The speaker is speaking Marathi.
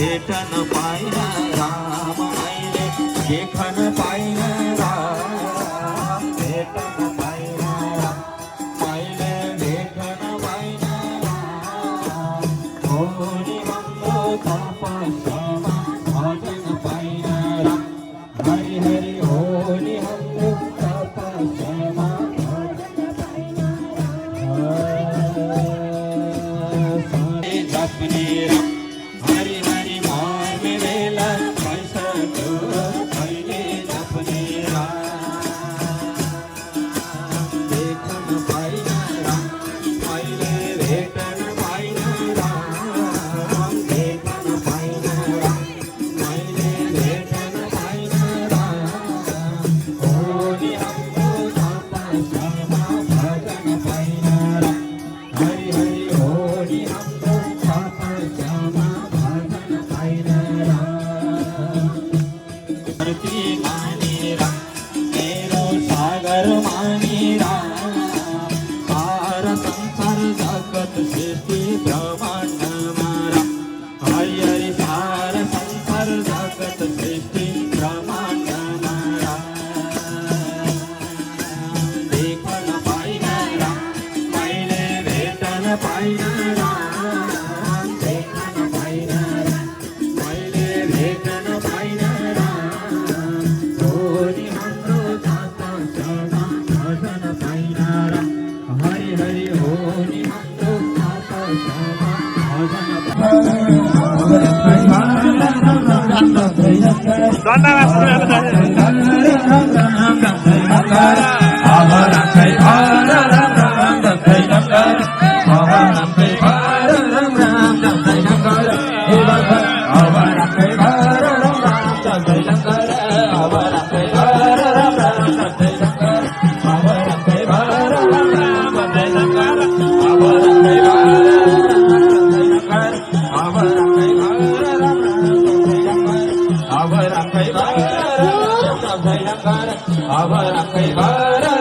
भेटन पाइन राम मैले देखन पाइन राम भेटन पाइन राम मैले भेटन पाइन राम होनी मम्रो तपस्यामा भजन पाइन राम हरि हरि होनी हाम्रो तपस्यामा भजन पाइन राम जपने राम हरि हरि मार्ग बेला पैसा तो कहिले जपने राम देखन पाइन राम मैले भेटन पाइन राम देखन पाइन राम मैले भेटन पाइन राम होनी हाम्रो तपस्यामा भजन पाइन राम हरि हरि होनी हाम्रो तपस्यामा भजन पाइन राम धरती मानेर मेरो सागर मानेर सारा संसार जगत सृष्टि ब्रह्माण्डमा राम हरि हरि सारा संसार जगत सृष्टि ब्रह्माण्डमा राम देखन पाइन राम मैले भेटन पाइन राम देखन पाइन राम मैले भेटन पाइन राम होनी हाम्रो तपस्यामा भजन पाइन राम हरि हरि होनी हाम्रो तपस्यामा भजन Abara kai bara